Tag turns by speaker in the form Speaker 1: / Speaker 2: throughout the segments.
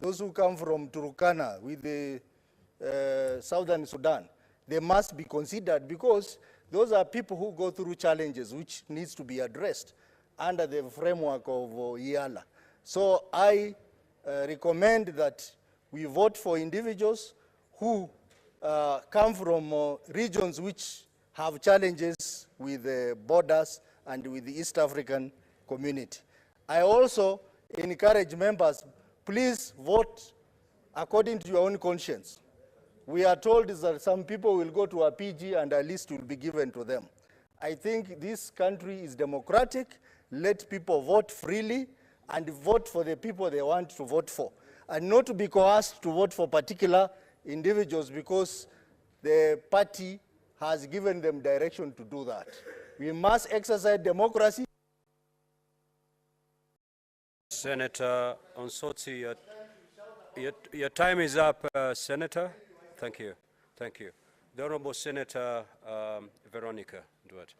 Speaker 1: those who come from Turkana with the Southern Sudan, they must be considered because those are people who go through challenges which needs to be addressed under the framework of IALA. So I recommend that we vote for individuals who come from regions which have challenges with the borders and with the East African community. I also encourage members, please vote according to your own conscience. We are told that some people will go to a PG and a list will be given to them. I think this country is democratic. Let people vote freely and vote for the people they want to vote for, and not to be coerced to vote for particular individuals because the party has given them direction to do that. We must exercise democracy.
Speaker 2: Senator Onsotsi, your time is up, Senator. Thank you. Thank you. The Honorable Senator Veronica Duarte.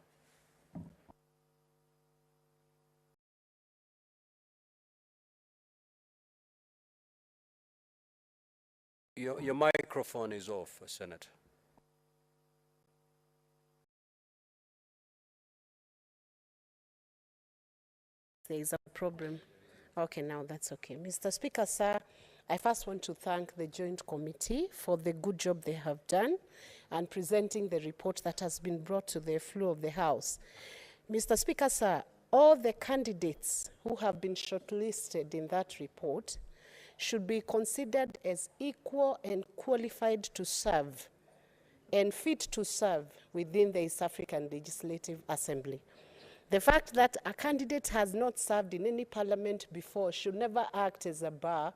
Speaker 2: Your microphone is off, Senator.
Speaker 3: There is a problem. Okay, now that's okay. Mr. Speaker, sir, I first want to thank the Joint Committee for the good job they have done and presenting the report that has been brought to the floor of the House. Mr. Speaker, sir, all the candidates who have been shortlisted in that report should be considered as equal and qualified to serve and fit to serve within the East African Legislative Assembly. The fact that a candidate has not served in any parliament before should never act as a bar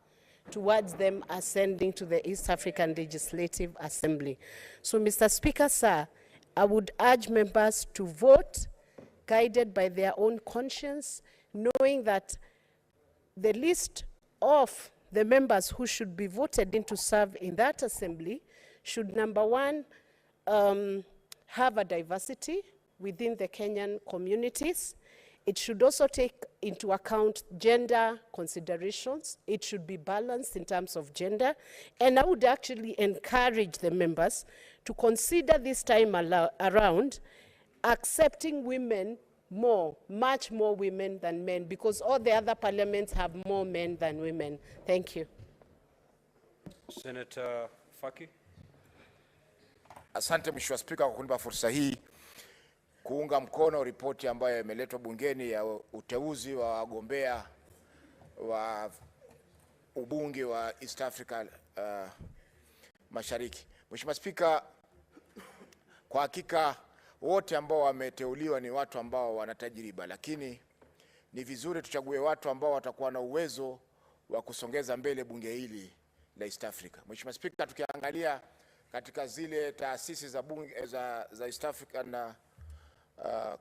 Speaker 3: towards them ascending to the East African Legislative Assembly. So, Mr. Speaker, sir, I would urge members to vote guided by their own conscience, knowing that the list of the members who should be voted in to serve in that assembly should, number one, have a diversity within the Kenyan communities. It should also take into account gender considerations. It should be balanced in terms of gender. And I would actually encourage the members to consider this time around accepting women more, much more women than men, because all the other parliaments have more men than women. Thank you.
Speaker 2: Senator Faki.
Speaker 4: Asante Mheshimiwa Spika kwa kunipa fursa hii kuunga mkono ripoti ambayo imeletwa bungeni ya uteuzi wa wagombea wa ubunge wa East Africa Mashariki. Mheshimiwa Spika, kwa hakika wote ambao wameteuliwa ni watu ambao wana tajriba, lakini ni vizuri tuchague watu ambao watakuwa na uwezo wa kusongeza mbele bunge hili la East Africa. Mheshimiwa Spika, tukiangalia katika zile taasisi za bunge za East African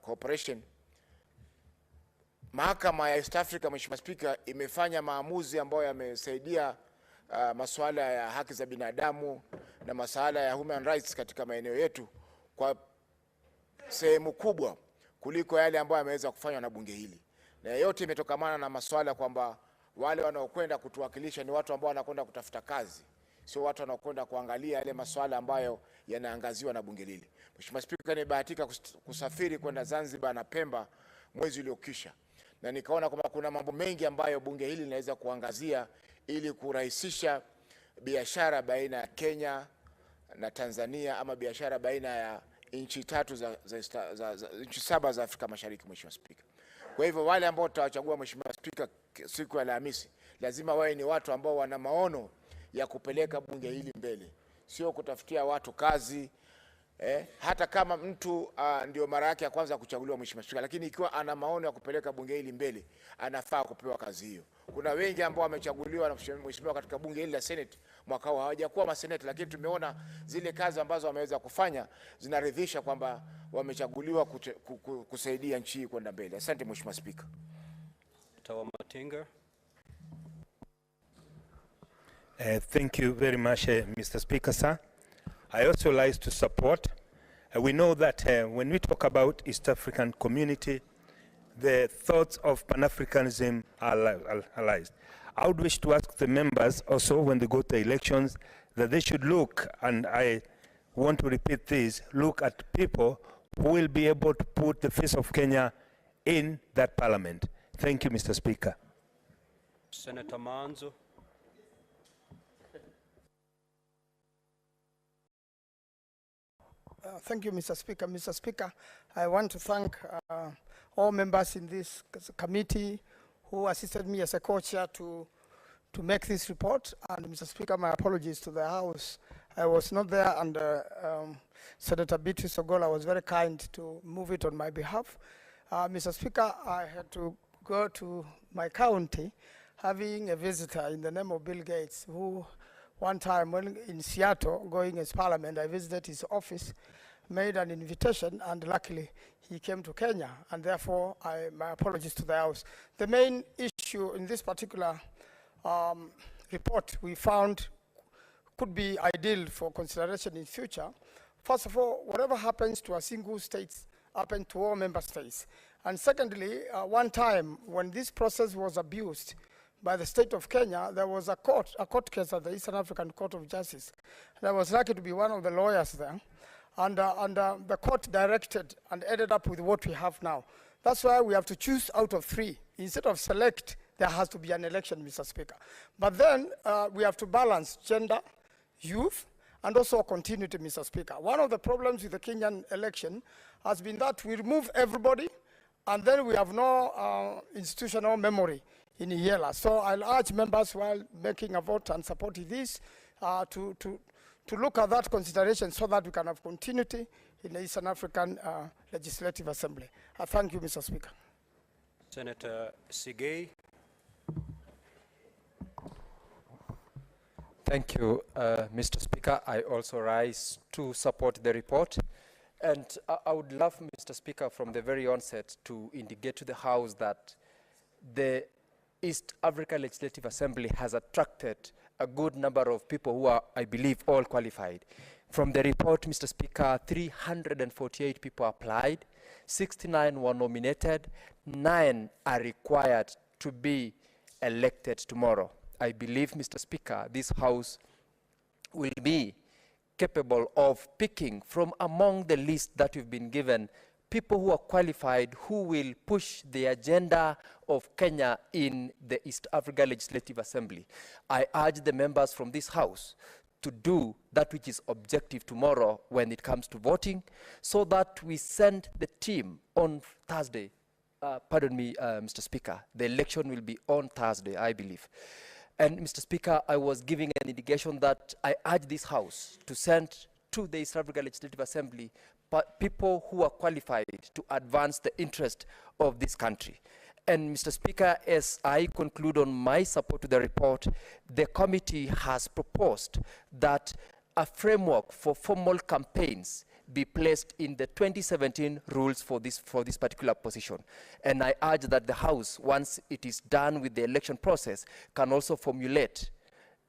Speaker 4: Cooperation, mahakama ya East Africa, Mheshimiwa Spika, imefanya maamuzi ambayo yamesaidia masuala ya haki za binadamu na masuala ya human rights katika maeneo yetu kwa sehemu kubwa kuliko yale ambayo yameweza kufanywa na bunge hili. Na yote imetokamana na masuala kwamba wale wanaokwenda kutuwakilisha ni watu ambao wanakwenda kutafuta kazi, sio watu wanaokwenda kuangalia yale masuala ambayo yanaangaziwa na bunge hili. Mheshimiwa Spika, nimebahatika kusafiri kwenda Zanzibar na Pemba mwezi uliokwisha, na nikaona kwamba kuna mambo mengi ambayo bunge hili linaweza kuangazia ili kurahisisha biashara baina ya Kenya na Tanzania, ama biashara baina ya nchi tatu nchi saba za Afrika Mashariki. Mheshimiwa Spika, kwa hivyo wale ambao tutawachagua, Mheshimiwa Spika, siku ya Alhamisi lazima wawe ni watu ambao wana maono ya kupeleka bunge hili mbele, sio kutafutia watu kazi. Hata kama mtu ndio mara yake ya kwanza kuchaguliwa, Mheshimiwa Spika, lakini ikiwa ana maono ya kupeleka bunge hili mbele, anafaa kupewa kazi hiyo. Kuna wengi ambao wamechaguliwa na Mheshimiwa katika bunge hili la Senate mwaka huu hawajakuwa maseneta, lakini tumeona zile kazi ambazo wameweza kufanya zinaridhisha kwamba wamechaguliwa kusaidia nchi hii kwenda mbele. Asante Mheshimiwa Spika.
Speaker 2: Tawa Matinga.
Speaker 5: Thank you very much, Mr. Speaker, sir. I also like to support. We know that when we talk about East African community, the thoughts of Pan-Africanism are allied. I would wish to ask the members also when they go to elections that they should look, and I want to repeat this, look at people who will be able to put the face of Kenya in that parliament. Thank you, Mr. Speaker.
Speaker 2: Senator Manzo.
Speaker 6: Thank you, Mr. Speaker. Mr. Speaker, I want to thank all members in this committee who assisted me as a co-chair to make this report. And Mr. Speaker, my apologies to the House. I was not there, and Senator Beatrice Ogola was very kind to move it on my behalf. Mr. Speaker, I had to go to my county having a visitor in the name of Bill Gates, who one time when in Seattle, going as parliament, I visited his office, made an invitation, and luckily he came to Kenya, and therefore my apologies to the House. The main issue in this particular report we found could be ideal for consideration in future. First of all, whatever happens to a single state happened to all member states. And secondly, one time when this process was abused by the state of Kenya, there was a court case at the Eastern African Court of Justice. And I was lucky to be one of the lawyers there. And the court directed and ended up with what we have now. That's why we have to choose out of three. Instead of select, there has to be an election, Mr. Speaker. But then we have to balance gender, youth, and also continuity, Mr. Speaker. One of the problems with the Kenyan election has been that we remove everybody, and then we have no institutional memory in Yela. So I'll urge members while making a vote and supporting this to look at that consideration so that we can have continuity in the Eastern African Legislative Assembly. I thank you, Mr. Speaker.
Speaker 2: Senator Sigei.
Speaker 7: Thank you, Mr. Speaker. I also rise to support the report. And I would love, Mr. Speaker, from the very onset to indicate to the House that the East Africa Legislative Assembly has attracted a good number of people who are, I believe, all qualified. From the report, Mr. Speaker, 348 people applied, 69 were nominated, 9 are required to be elected tomorrow. I believe, Mr. Speaker, this House will be capable of picking from among the list that we've been given people who are qualified, who will push the agenda of Kenya in the East Africa Legislative Assembly. I urge the members from this House to do that which is objective tomorrow when it comes to voting, so that we send the team on Thursday. Pardon me, Mr. Speaker, the election will be on Thursday, I believe. And Mr. Speaker, I was giving an indication that I urge this House to send to the East Africa Legislative Assembly people who are qualified to advance the interest of this country. And Mr. Speaker, as I conclude on my support to the report, the committee has proposed that a framework for formal campaigns be placed in the 2017 rules for this particular position. And I urge that the House, once it is done with the election process, can also formulate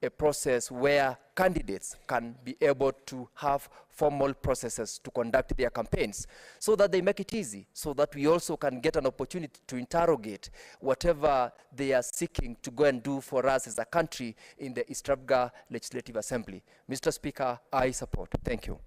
Speaker 7: a process where candidates can be able to have formal processes to conduct their campaigns, so that they make it easy, so that we also can get an opportunity to interrogate whatever they are seeking to go and do for us as a country in the East Africa Legislative Assembly. Mr. Speaker, I support. Thank you.